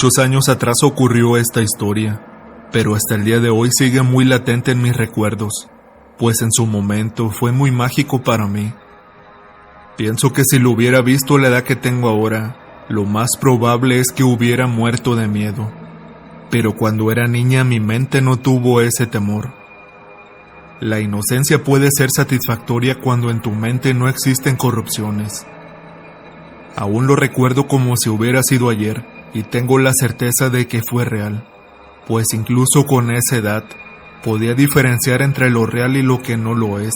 Muchos años atrás ocurrió esta historia, pero hasta el día de hoy sigue muy latente en mis recuerdos, pues en su momento fue muy mágico para mí. Pienso que si lo hubiera visto a la edad que tengo ahora, lo más probable es que hubiera muerto de miedo. Pero cuando era niña mi mente no tuvo ese temor. La inocencia puede ser satisfactoria cuando en tu mente no existen corrupciones. Aún lo recuerdo como si hubiera sido ayer, y tengo la certeza de que fue real, pues incluso con esa edad, podía diferenciar entre lo real y lo que no lo es.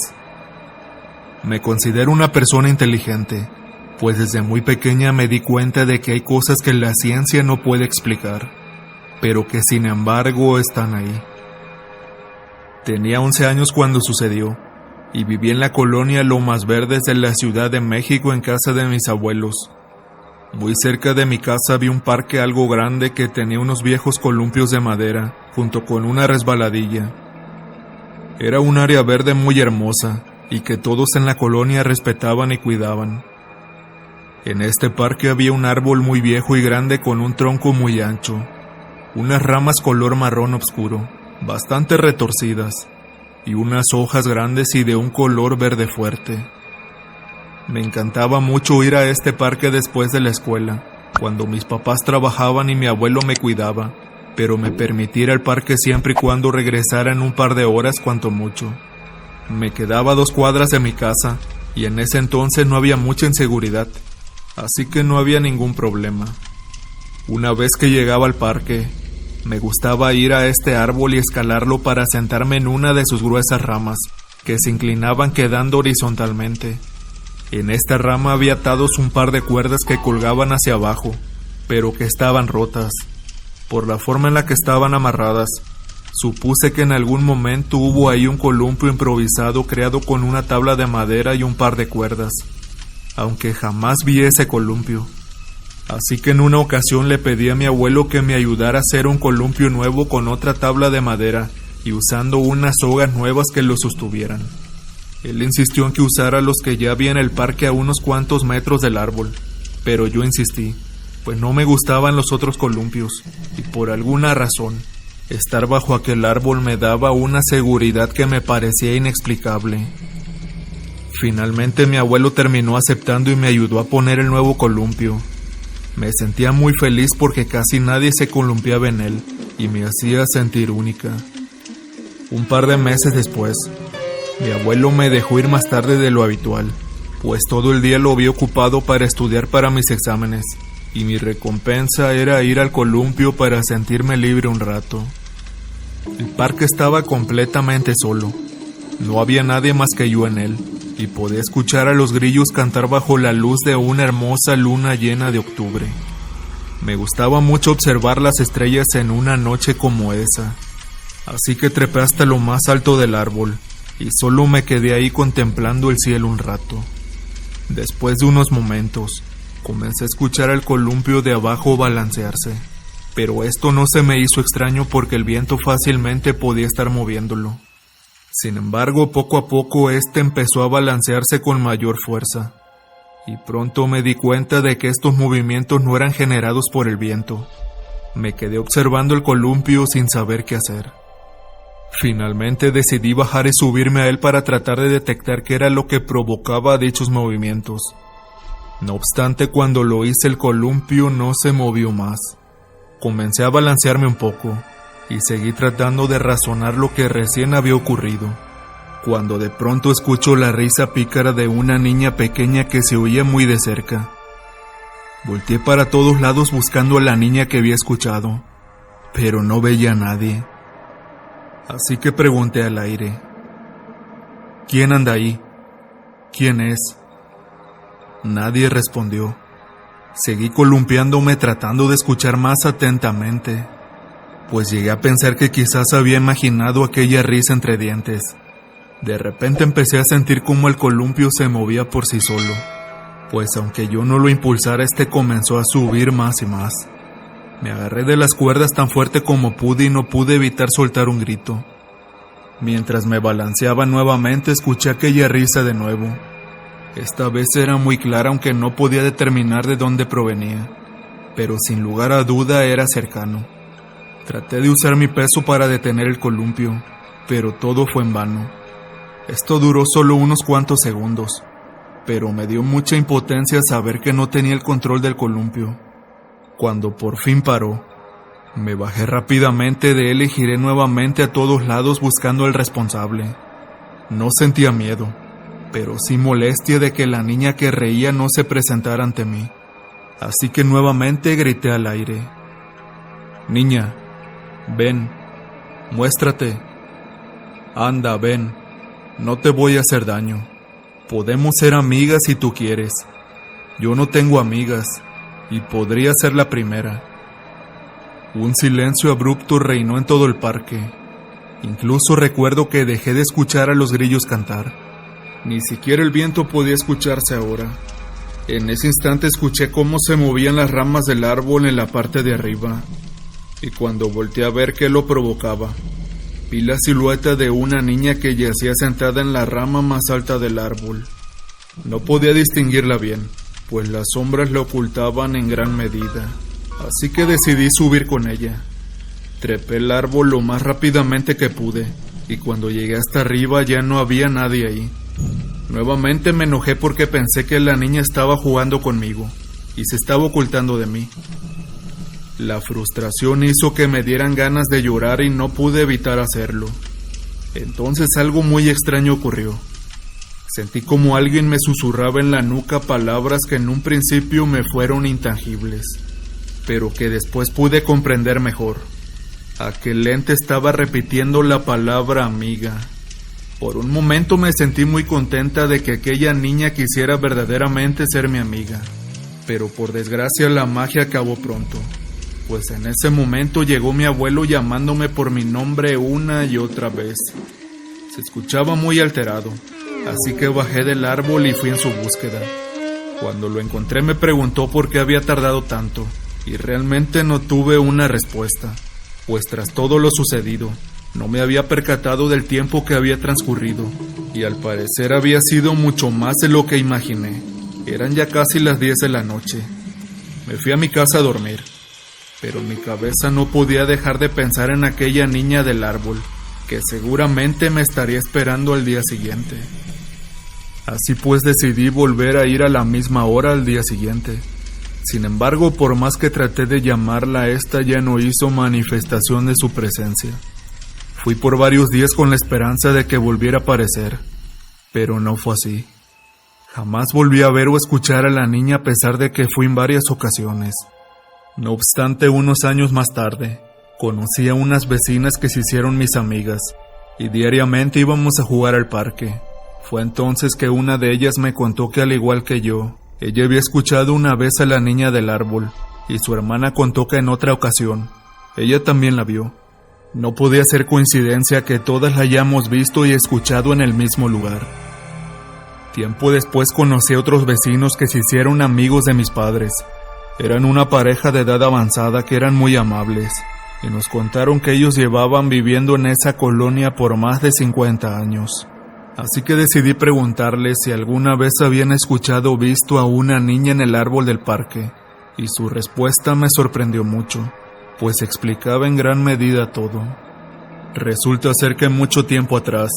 Me considero una persona inteligente, pues desde muy pequeña me di cuenta de que hay cosas que la ciencia no puede explicar, pero que sin embargo están ahí. Tenía 11 años cuando sucedió, y viví en la colonia Lomas Verdes de la Ciudad de México en casa de mis abuelos. Muy cerca de mi casa había un parque algo grande que tenía unos viejos columpios de madera, junto con una resbaladilla. Era un área verde muy hermosa, y que todos en la colonia respetaban y cuidaban. En este parque había un árbol muy viejo y grande con un tronco muy ancho, unas ramas color marrón oscuro, bastante retorcidas, y unas hojas grandes y de un color verde fuerte. Me encantaba mucho ir a este parque después de la escuela, cuando mis papás trabajaban y mi abuelo me cuidaba, pero me permitía ir al parque siempre y cuando regresara en un par de horas cuanto mucho. Me quedaba a 2 cuadras de mi casa, y en ese entonces no había mucha inseguridad, así que no había ningún problema. Una vez que llegaba al parque, me gustaba ir a este árbol y escalarlo para sentarme en una de sus gruesas ramas, que se inclinaban quedando horizontalmente. En esta rama había atados un par de cuerdas que colgaban hacia abajo, pero que estaban rotas. Por la forma en la que estaban amarradas, supuse que en algún momento hubo ahí un columpio improvisado creado con una tabla de madera y un par de cuerdas, aunque jamás vi ese columpio. Así que en una ocasión le pedí a mi abuelo que me ayudara a hacer un columpio nuevo con otra tabla de madera y usando unas sogas nuevas que lo sostuvieran. Él insistió en que usara los que ya había en el parque a unos cuantos metros del árbol, pero yo insistí, pues no me gustaban los otros columpios, y por alguna razón, estar bajo aquel árbol me daba una seguridad que me parecía inexplicable. Finalmente mi abuelo terminó aceptando y me ayudó a poner el nuevo columpio. Me sentía muy feliz porque casi nadie se columpiaba en él, y me hacía sentir única. Un par de meses después, mi abuelo me dejó ir más tarde de lo habitual, pues todo el día lo había ocupado para estudiar para mis exámenes, y mi recompensa era ir al columpio para sentirme libre un rato. El parque estaba completamente solo, no había nadie más que yo en él, y podía escuchar a los grillos cantar bajo la luz de una hermosa luna llena de octubre. Me gustaba mucho observar las estrellas en una noche como esa, así que trepé hasta lo más alto del árbol, y solo me quedé ahí contemplando el cielo un rato. Después de unos momentos, comencé a escuchar al columpio de abajo balancearse, pero esto no se me hizo extraño porque el viento fácilmente podía estar moviéndolo. Sin embargo, poco a poco este empezó a balancearse con mayor fuerza, y pronto me di cuenta de que estos movimientos no eran generados por el viento. Me quedé observando el columpio sin saber qué hacer. Finalmente decidí bajar y subirme a él para tratar de detectar qué era lo que provocaba dichos movimientos. No obstante, cuando lo hice el columpio no se movió más. Comencé a balancearme un poco, y seguí tratando de razonar lo que recién había ocurrido, cuando de pronto escucho la risa pícara de una niña pequeña que se oía muy de cerca. Volteé para todos lados buscando a la niña que había escuchado, pero no veía a nadie. Así que pregunté al aire: ¿quién anda ahí? ¿Quién es? Nadie respondió. Seguí columpiándome tratando de escuchar más atentamente, pues llegué a pensar que quizás había imaginado aquella risa entre dientes. De repente empecé a sentir como el columpio se movía por sí solo, pues aunque yo no lo impulsara, este comenzó a subir más y más. Me agarré de las cuerdas tan fuerte como pude y no pude evitar soltar un grito. Mientras me balanceaba nuevamente, escuché aquella risa de nuevo. Esta vez era muy clara, aunque no podía determinar de dónde provenía, pero sin lugar a duda era cercano. Traté de usar mi peso para detener el columpio, pero todo fue en vano. Esto duró solo unos cuantos segundos, pero me dio mucha impotencia saber que no tenía el control del columpio. Cuando por fin paró, me bajé rápidamente de él y giré nuevamente a todos lados buscando al responsable. No sentía miedo, pero sí molestia de que la niña que reía no se presentara ante mí. Así que nuevamente grité al aire: «Niña, ven, muéstrate. Anda, ven, no te voy a hacer daño. Podemos ser amigas si tú quieres. Yo no tengo amigas, y podría ser la primera». Un silencio abrupto reinó en todo el parque. Incluso recuerdo que dejé de escuchar a los grillos cantar. Ni siquiera el viento podía escucharse ahora. En ese instante escuché cómo se movían las ramas del árbol en la parte de arriba, y cuando volteé a ver qué lo provocaba, vi la silueta de una niña que yacía sentada en la rama más alta del árbol. No podía distinguirla bien, pues las sombras la ocultaban en gran medida, así que decidí subir con ella. Trepé el árbol lo más rápidamente que pude, y cuando llegué hasta arriba ya no había nadie ahí. Nuevamente me enojé porque pensé que la niña estaba jugando conmigo, y se estaba ocultando de mí. La frustración hizo que me dieran ganas de llorar y no pude evitar hacerlo. Entonces algo muy extraño ocurrió. Sentí como alguien me susurraba en la nuca palabras que en un principio me fueron intangibles, pero que después pude comprender mejor. Aquel ente estaba repitiendo la palabra amiga. Por un momento me sentí muy contenta de que aquella niña quisiera verdaderamente ser mi amiga, pero por desgracia la magia acabó pronto, pues en ese momento llegó mi abuelo llamándome por mi nombre una y otra vez. Se escuchaba muy alterado, así que bajé del árbol y fui en su búsqueda. Cuando lo encontré me preguntó por qué había tardado tanto, y realmente no tuve una respuesta, pues tras todo lo sucedido, no me había percatado del tiempo que había transcurrido, y al parecer había sido mucho más de lo que imaginé. Eran ya casi las 10 de la noche. Me fui a mi casa a dormir, pero en mi cabeza no podía dejar de pensar en aquella niña del árbol, que seguramente me estaría esperando al día siguiente. Así pues decidí volver a ir a la misma hora al día siguiente. Sin embargo, por más que traté de llamarla, esta ya no hizo manifestación de su presencia. Fui por varios días con la esperanza de que volviera a aparecer, pero no fue así. Jamás volví a ver o escuchar a la niña a pesar de que fui en varias ocasiones. No obstante, unos años más tarde, conocí a unas vecinas que se hicieron mis amigas, y diariamente íbamos a jugar al parque. Fue entonces que una de ellas me contó que al igual que yo, ella había escuchado una vez a la niña del árbol, y su hermana contó que en otra ocasión, ella también la vio. No podía ser coincidencia que todas la hayamos visto y escuchado en el mismo lugar. Tiempo después conocí a otros vecinos que se hicieron amigos de mis padres. Eran una pareja de edad avanzada que eran muy amables, y nos contaron que ellos llevaban viviendo en esa colonia por más de 50 años. Así que decidí preguntarles si alguna vez habían escuchado o visto a una niña en el árbol del parque, y su respuesta me sorprendió mucho, pues explicaba en gran medida todo. Resulta ser que mucho tiempo atrás,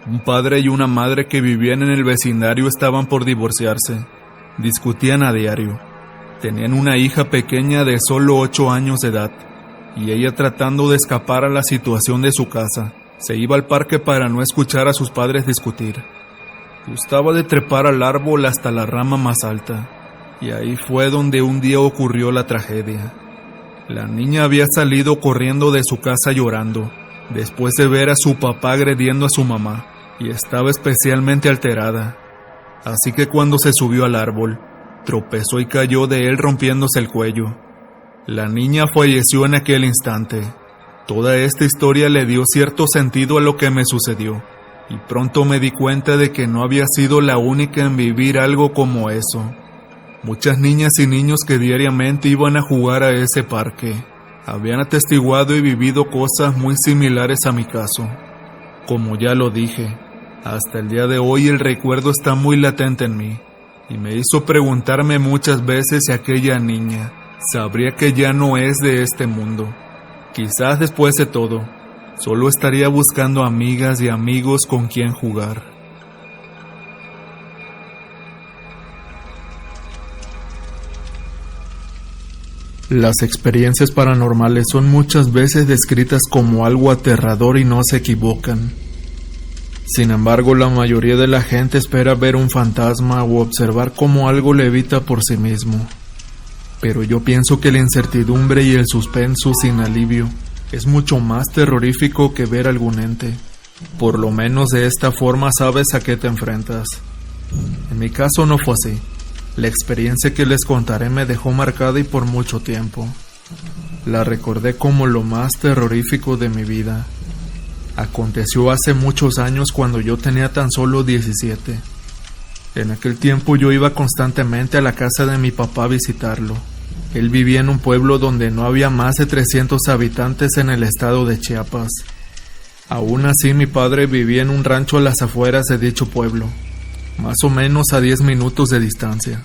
un padre y una madre que vivían en el vecindario estaban por divorciarse. Discutían a diario. Tenían una hija pequeña de solo 8 años de edad, y ella, tratando de escapar a la situación de su casa, se iba al parque para no escuchar a sus padres discutir. Gustaba de trepar al árbol hasta la rama más alta, y ahí fue donde un día ocurrió la tragedia. La niña había salido corriendo de su casa llorando, después de ver a su papá agrediendo a su mamá, y estaba especialmente alterada. Así que cuando se subió al árbol, tropezó y cayó de él rompiéndose el cuello. La niña falleció en aquel instante. Toda esta historia le dio cierto sentido a lo que me sucedió, y pronto me di cuenta de que no había sido la única en vivir algo como eso. Muchas niñas y niños que diariamente iban a jugar a ese parque habían atestiguado y vivido cosas muy similares a mi caso. Como ya lo dije, hasta el día de hoy el recuerdo está muy latente en mí, y me hizo preguntarme muchas veces si aquella niña sabría que ya no es de este mundo. Quizás después de todo, solo estaría buscando amigas y amigos con quien jugar. Las experiencias paranormales son muchas veces descritas como algo aterrador y no se equivocan. Sin embargo, la mayoría de la gente espera ver un fantasma o observar cómo algo levita por sí mismo. Pero yo pienso que la incertidumbre y el suspenso sin alivio es mucho más terrorífico que ver algún ente. Por lo menos de esta forma sabes a qué te enfrentas. En mi caso no fue así. La experiencia que les contaré me dejó marcada y por mucho tiempo. La recordé como lo más terrorífico de mi vida. Aconteció hace muchos años cuando yo tenía tan solo 17. En aquel tiempo yo iba constantemente a la casa de mi papá a visitarlo. Él vivía en un pueblo donde no había más de 300 habitantes en el estado de Chiapas. Aún así, mi padre vivía en un rancho a las afueras de dicho pueblo, más o menos a 10 minutos de distancia.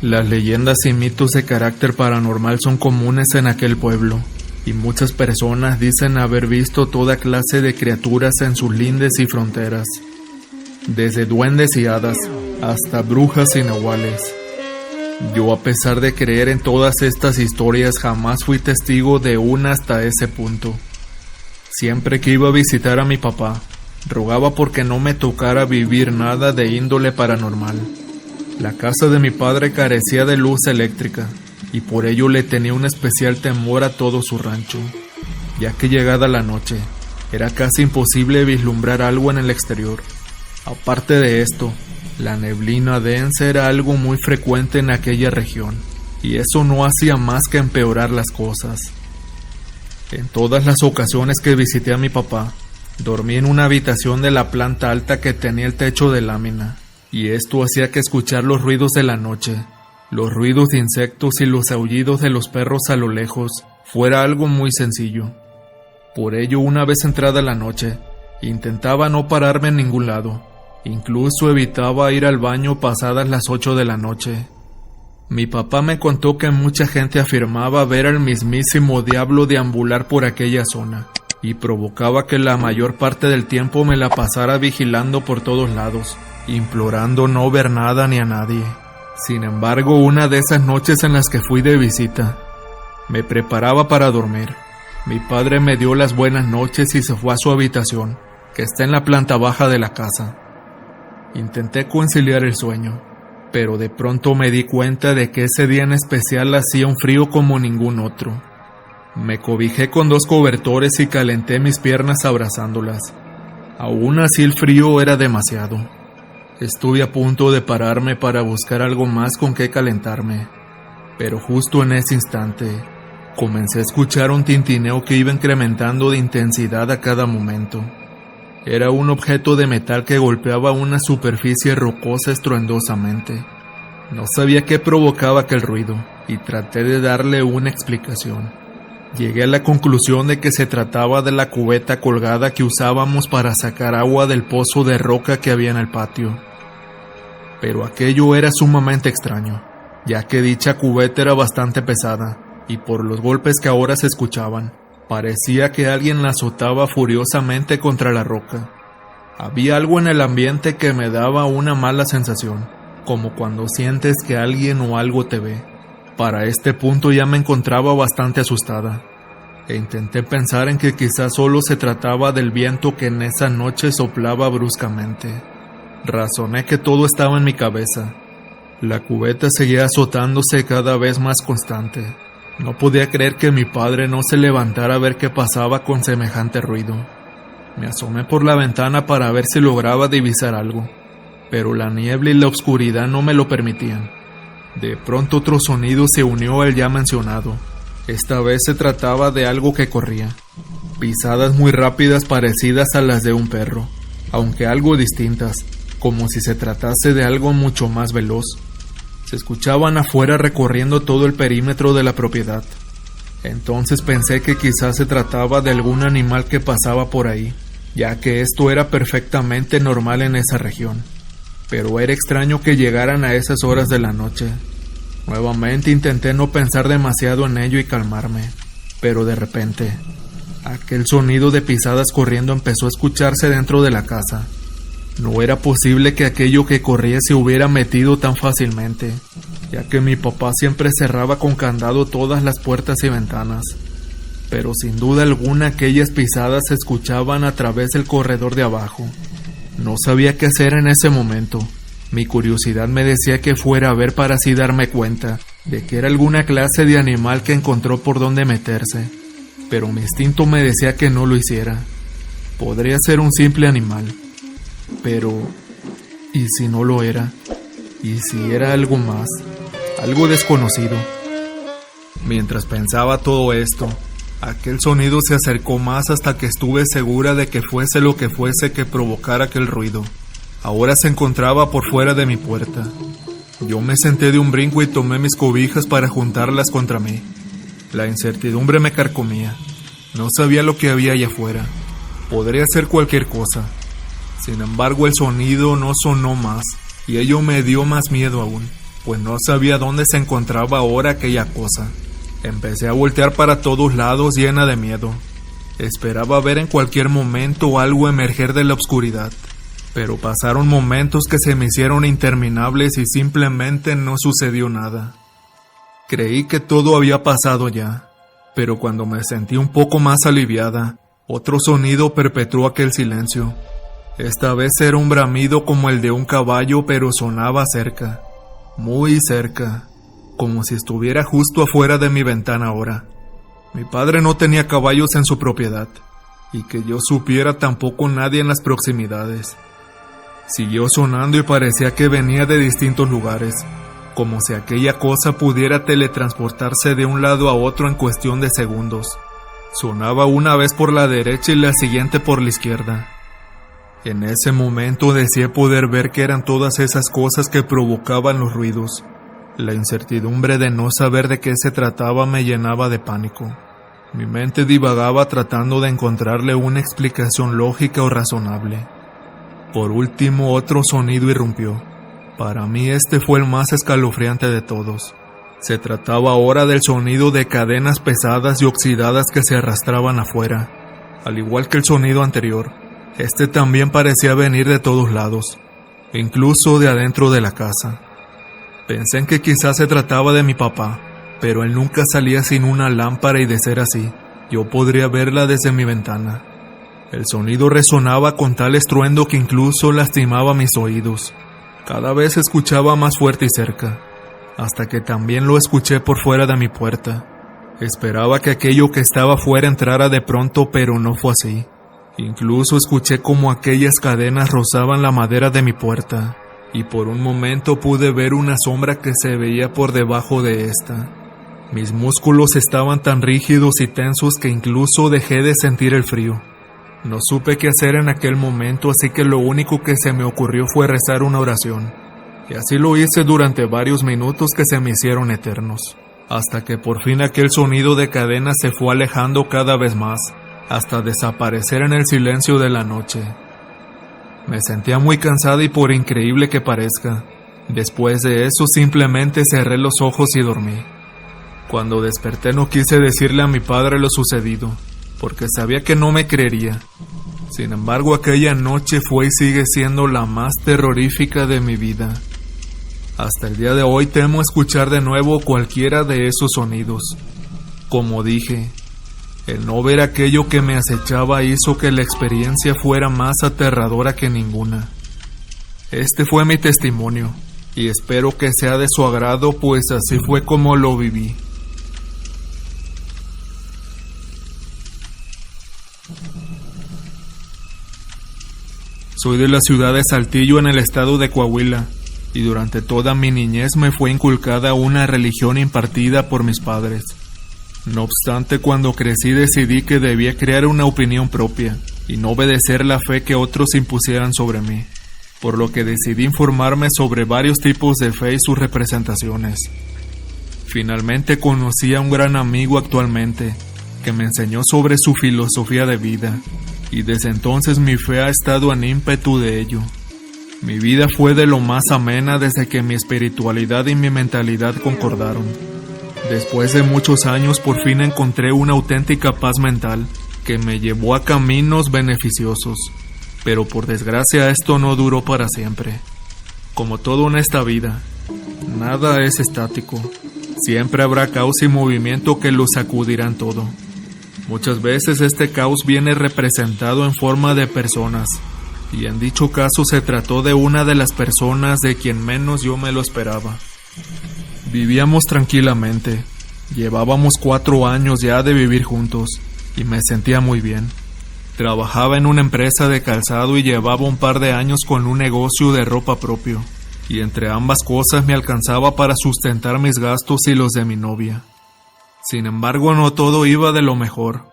Las leyendas y mitos de carácter paranormal son comunes en aquel pueblo, y muchas personas dicen haber visto toda clase de criaturas en sus lindes y fronteras, desde duendes y hadas hasta brujas y nahuales. Yo, a pesar de creer en todas estas historias, jamás fui testigo de una hasta ese punto. Siempre que iba a visitar a mi papá, rogaba porque no me tocara vivir nada de índole paranormal. La casa de mi padre carecía de luz eléctrica, y por ello le tenía un especial temor a todo su rancho, ya que llegada la noche, era casi imposible vislumbrar algo en el exterior. Aparte de esto, la neblina densa era algo muy frecuente en aquella región, y eso no hacía más que empeorar las cosas. En todas las ocasiones que visité a mi papá, dormí en una habitación de la planta alta que tenía el techo de lámina, y esto hacía que escuchar los ruidos de la noche, los ruidos de insectos y los aullidos de los perros a lo lejos, fuera algo muy sencillo. Por ello, una vez entrada la noche, intentaba no pararme en ningún lado. Incluso evitaba ir al baño pasadas las 8 de la noche. Mi papá me contó que mucha gente afirmaba ver al mismísimo diablo deambular por aquella zona, y provocaba que la mayor parte del tiempo me la pasara vigilando por todos lados, implorando no ver nada ni a nadie. Sin embargo, una de esas noches en las que fui de visita, me preparaba para dormir. Mi padre me dio las buenas noches y se fue a su habitación, que está en la planta baja de la casa. Intenté conciliar el sueño, pero de pronto me di cuenta de que ese día en especial hacía un frío como ningún otro. Me cobijé con 2 cobertores y calenté mis piernas abrazándolas. Aún así el frío era demasiado. Estuve a punto de pararme para buscar algo más con que calentarme, pero justo en ese instante comencé a escuchar un tintineo que iba incrementando de intensidad a cada momento. Era un objeto de metal que golpeaba una superficie rocosa estruendosamente. No sabía qué provocaba aquel ruido, y traté de darle una explicación. Llegué a la conclusión de que se trataba de la cubeta colgada que usábamos para sacar agua del pozo de roca que había en el patio. Pero aquello era sumamente extraño, ya que dicha cubeta era bastante pesada, y por los golpes que ahora se escuchaban, parecía que alguien la azotaba furiosamente contra la roca. Había algo en el ambiente que me daba una mala sensación, como cuando sientes que alguien o algo te ve. Para este punto ya me encontraba bastante asustada, e intenté pensar en que quizás solo se trataba del viento que en esa noche soplaba bruscamente. Razoné que todo estaba en mi cabeza. La cubeta seguía azotándose cada vez más constante. No podía creer que mi padre no se levantara a ver qué pasaba con semejante ruido. Me asomé por la ventana para ver si lograba divisar algo, pero la niebla y la oscuridad no me lo permitían. De pronto otro sonido se unió al ya mencionado. Esta vez se trataba de algo que corría. Pisadas muy rápidas parecidas a las de un perro, aunque algo distintas, como si se tratase de algo mucho más veloz. Se escuchaban afuera recorriendo todo el perímetro de la propiedad. Entonces pensé que quizás se trataba de algún animal que pasaba por ahí, ya que esto era perfectamente normal en esa región. Pero era extraño que llegaran a esas horas de la noche. Nuevamente intenté no pensar demasiado en ello y calmarme, pero de repente, aquel sonido de pisadas corriendo empezó a escucharse dentro de la casa. No era posible que aquello que corría se hubiera metido tan fácilmente, ya que mi papá siempre cerraba con candado todas las puertas y ventanas. Pero sin duda alguna aquellas pisadas se escuchaban a través del corredor de abajo. No sabía qué hacer en ese momento. Mi curiosidad me decía que fuera a ver para así darme cuenta de que era alguna clase de animal que encontró por donde meterse, pero mi instinto me decía que no lo hiciera. Podría ser un simple animal, pero ¿y si no lo era? ¿Y si era algo más? Algo desconocido. Mientras pensaba todo esto, aquel sonido se acercó más hasta que estuve segura de que fuese lo que fuese que provocara aquel ruido. Ahora se encontraba por fuera de mi puerta. Yo me senté de un brinco y tomé mis cobijas para juntarlas contra mí. La incertidumbre me carcomía. No sabía lo que había allá afuera. Podría ser cualquier cosa. Sin embargo, el sonido no sonó más, y ello me dio más miedo aún, pues no sabía dónde se encontraba ahora aquella cosa. Empecé a voltear para todos lados llena de miedo. Esperaba ver en cualquier momento algo emerger de la oscuridad. Pero pasaron momentos que se me hicieron interminables y simplemente no sucedió nada. Creí que todo había pasado ya, pero cuando me sentí un poco más aliviada, otro sonido perpetuó aquel silencio. Esta vez era un bramido como el de un caballo, pero sonaba cerca, muy cerca, como si estuviera justo afuera de mi ventana ahora. Mi padre no tenía caballos en su propiedad, y que yo supiera tampoco nadie en las proximidades. Siguió sonando y parecía que venía de distintos lugares, como si aquella cosa pudiera teletransportarse de un lado a otro en cuestión de segundos. Sonaba una vez por la derecha y la siguiente por la izquierda. En ese momento deseé poder ver qué eran todas esas cosas que provocaban los ruidos. La incertidumbre de no saber de qué se trataba me llenaba de pánico. Mi mente divagaba tratando de encontrarle una explicación lógica o razonable. Por último, otro sonido irrumpió. Para mí este fue el más escalofriante de todos. Se trataba ahora del sonido de cadenas pesadas y oxidadas que se arrastraban afuera. Al igual que el sonido anterior, este también parecía venir de todos lados, incluso de adentro de la casa. Pensé en que quizás se trataba de mi papá, pero él nunca salía sin una lámpara y de ser así, yo podría verla desde mi ventana. El sonido resonaba con tal estruendo que incluso lastimaba mis oídos. Cada vez se escuchaba más fuerte y cerca, hasta que también lo escuché por fuera de mi puerta. Esperaba que aquello que estaba fuera entrara de pronto, pero no fue así. Incluso escuché como aquellas cadenas rozaban la madera de mi puerta, y por un momento pude ver una sombra que se veía por debajo de esta. Mis músculos estaban tan rígidos y tensos que incluso dejé de sentir el frío. No supe qué hacer en aquel momento, así que lo único que se me ocurrió fue rezar una oración. Y así lo hice durante varios minutos que se me hicieron eternos, hasta que por fin aquel sonido de cadena se fue alejando cada vez más, hasta desaparecer en el silencio de la noche. Me sentía muy cansada y por increíble que parezca, después de eso simplemente cerré los ojos y dormí. Cuando desperté no quise decirle a mi padre lo sucedido, porque sabía que no me creería. Sin embargo, aquella noche fue y sigue siendo la más terrorífica de mi vida. Hasta el día de hoy temo escuchar de nuevo cualquiera de esos sonidos. Como dije, el no ver aquello que me acechaba hizo que la experiencia fuera más aterradora que ninguna. Este fue mi testimonio, y espero que sea de su agrado, pues así fue como lo viví. Soy de la ciudad de Saltillo, en el estado de Coahuila, y durante toda mi niñez me fue inculcada una religión impartida por mis padres. No obstante, cuando crecí decidí que debía crear una opinión propia, y no obedecer la fe que otros impusieran sobre mí, por lo que decidí informarme sobre varios tipos de fe y sus representaciones. Finalmente conocí a un gran amigo actualmente, que me enseñó sobre su filosofía de vida, y desde entonces mi fe ha estado en ímpetu de ello. Mi vida fue de lo más amena desde que mi espiritualidad y mi mentalidad concordaron. Después de muchos años por fin encontré una auténtica paz mental que me llevó a caminos beneficiosos, pero por desgracia esto no duró para siempre. Como todo en esta vida, nada es estático. Siempre habrá caos y movimiento que lo sacudirán todo. Muchas veces este caos viene representado en forma de personas, y en dicho caso se trató de una de las personas de quien menos yo me lo esperaba. Vivíamos tranquilamente, llevábamos 4 años ya de vivir juntos, y me sentía muy bien. Trabajaba en una empresa de calzado y llevaba un par de años con un negocio de ropa propio, y entre ambas cosas me alcanzaba para sustentar mis gastos y los de mi novia. Sin embargo, no todo iba de lo mejor,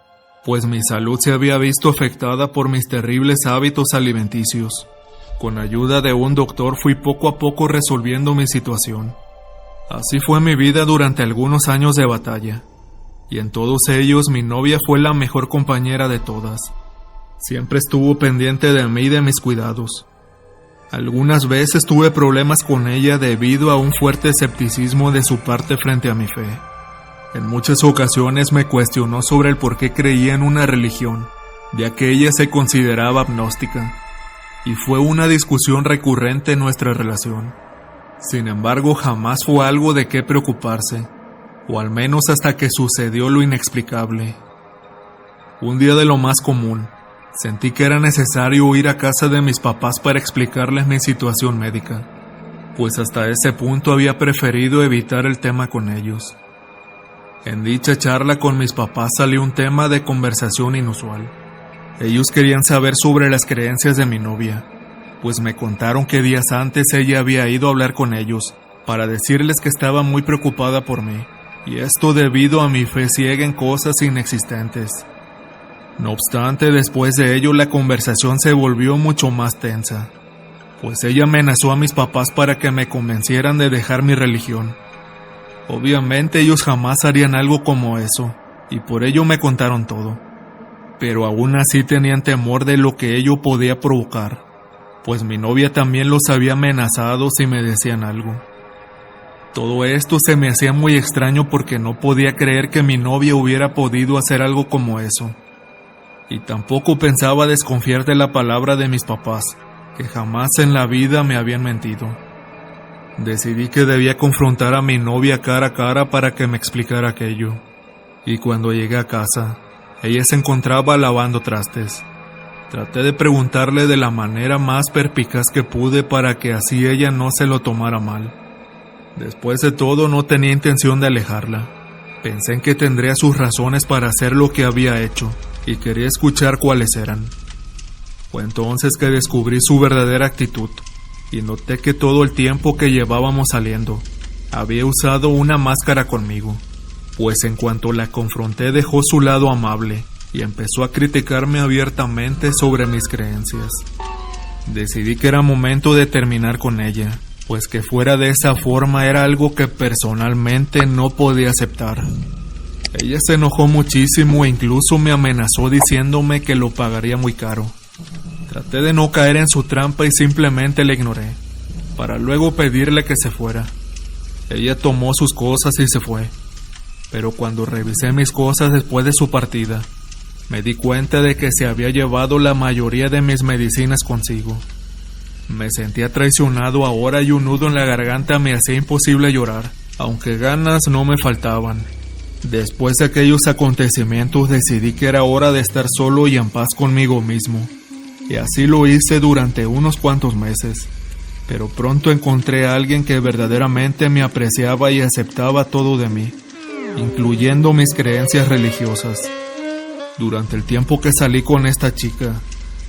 pues mi salud se había visto afectada por mis terribles hábitos alimenticios. Con ayuda de un doctor fui poco a poco resolviendo mi situación. Así fue mi vida durante algunos años de batalla, y en todos ellos mi novia fue la mejor compañera de todas. Siempre estuvo pendiente de mí y de mis cuidados. Algunas veces tuve problemas con ella debido a un fuerte escepticismo de su parte frente a mi fe. En muchas ocasiones me cuestionó sobre el por qué creía en una religión, ya que ella se consideraba agnóstica, y fue una discusión recurrente en nuestra relación. Sin embargo, jamás fue algo de qué preocuparse, o al menos hasta que sucedió lo inexplicable. Un día de lo más común, sentí que era necesario ir a casa de mis papás para explicarles mi situación médica, pues hasta ese punto había preferido evitar el tema con ellos. En dicha charla con mis papás salió un tema de conversación inusual. Ellos querían saber sobre las creencias de mi novia, pues me contaron que días antes ella había ido a hablar con ellos para decirles que estaba muy preocupada por mí, y esto debido a mi fe ciega en cosas inexistentes. No obstante, después de ello la conversación se volvió mucho más tensa, pues ella amenazó a mis papás para que me convencieran de dejar mi religión. Obviamente ellos jamás harían algo como eso, y por ello me contaron todo. Pero aún así tenían temor de lo que ello podía provocar, pues mi novia también los había amenazado si me decían algo. Todo esto se me hacía muy extraño porque no podía creer que mi novia hubiera podido hacer algo como eso. Y tampoco pensaba desconfiar de la palabra de mis papás, que jamás en la vida me habían mentido. Decidí que debía confrontar a mi novia cara a cara para que me explicara aquello. Y cuando llegué a casa, ella se encontraba lavando trastes. Traté de preguntarle de la manera más perspicaz que pude para que así ella no se lo tomara mal. Después de todo, no tenía intención de alejarla. Pensé en que tendría sus razones para hacer lo que había hecho, y quería escuchar cuáles eran. Fue entonces que descubrí su verdadera actitud, y noté que todo el tiempo que llevábamos saliendo, había usado una máscara conmigo, pues en cuanto la confronté dejó su lado amable, y empezó a criticarme abiertamente sobre mis creencias. Decidí que era momento de terminar con ella, pues que fuera de esa forma era algo que personalmente no podía aceptar. Ella se enojó muchísimo e incluso me amenazó diciéndome que lo pagaría muy caro. Traté de no caer en su trampa y simplemente la ignoré, para luego pedirle que se fuera. Ella tomó sus cosas y se fue, pero cuando revisé mis cosas después de su partida, me di cuenta de que se había llevado la mayoría de mis medicinas consigo. Me sentía traicionado ahora y un nudo en la garganta me hacía imposible llorar, aunque ganas no me faltaban. Después de aquellos acontecimientos decidí que era hora de estar solo y en paz conmigo mismo, y así lo hice durante unos cuantos meses, pero pronto encontré a alguien que verdaderamente me apreciaba y aceptaba todo de mí, incluyendo mis creencias religiosas. Durante el tiempo que salí con esta chica,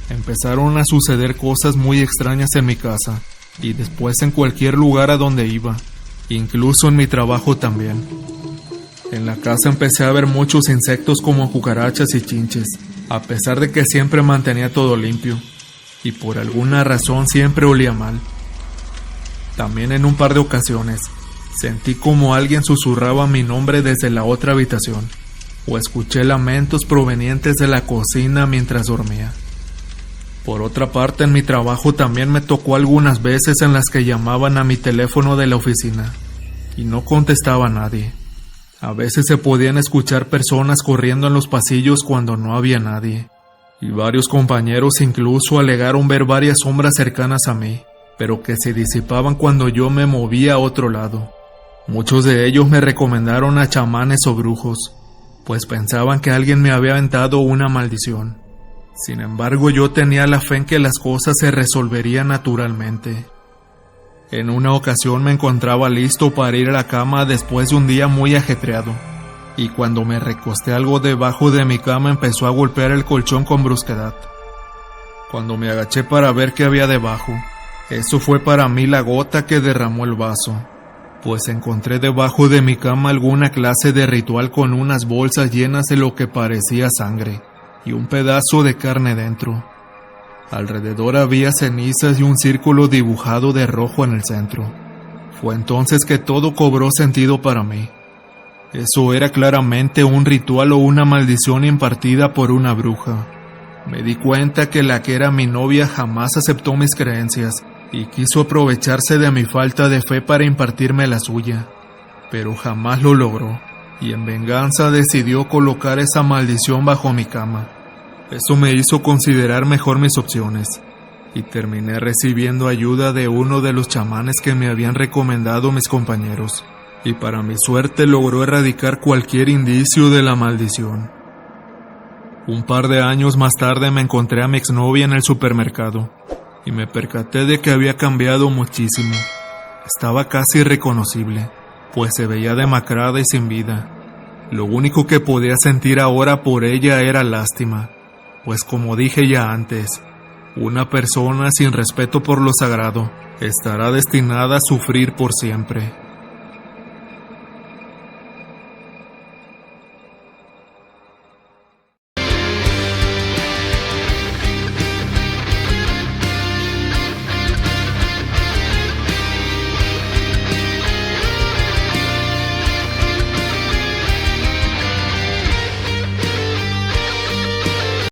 empezaron a suceder cosas muy extrañas en mi casa, y después en cualquier lugar a donde iba, incluso en mi trabajo también. En la casa empecé a ver muchos insectos como cucarachas y chinches, a pesar de que siempre mantenía todo limpio, y por alguna razón siempre olía mal. También en un par de ocasiones, sentí como alguien susurraba mi nombre desde la otra habitación, o escuché lamentos provenientes de la cocina mientras dormía. Por otra parte, en mi trabajo también me tocó algunas veces en las que llamaban a mi teléfono de la oficina y no contestaba nadie. A veces se podían escuchar personas corriendo en los pasillos cuando no había nadie, y varios compañeros incluso alegaron ver varias sombras cercanas a mí, pero que se disipaban cuando yo me movía a otro lado. Muchos de ellos me recomendaron a chamanes o brujos, pues pensaban que alguien me había aventado una maldición. Sin embargo, yo tenía la fe en que las cosas se resolverían naturalmente. En una ocasión me encontraba listo para ir a la cama después de un día muy ajetreado, y cuando me recosté algo debajo de mi cama empezó a golpear el colchón con brusquedad. Cuando me agaché para ver qué había debajo, eso fue para mí la gota que derramó el vaso, pues encontré debajo de mi cama alguna clase de ritual con unas bolsas llenas de lo que parecía sangre y un pedazo de carne dentro. Alrededor había cenizas y un círculo dibujado de rojo en el centro. Fue entonces que todo cobró sentido para mí. Eso era claramente un ritual o una maldición impartida por una bruja. Me di cuenta que la que era mi novia jamás aceptó mis creencias y quiso aprovecharse de mi falta de fe para impartirme la suya, pero jamás lo logró, y en venganza decidió colocar esa maldición bajo mi cama. Eso me hizo considerar mejor mis opciones, y terminé recibiendo ayuda de uno de los chamanes que me habían recomendado mis compañeros, y para mi suerte logró erradicar cualquier indicio de la maldición. Un par de años más tarde me encontré a mi exnovia en el supermercado, y me percaté de que había cambiado muchísimo. Estaba casi irreconocible, pues se veía demacrada y sin vida. Lo único que podía sentir ahora por ella era lástima, pues como dije ya antes, una persona sin respeto por lo sagrado estará destinada a sufrir por siempre.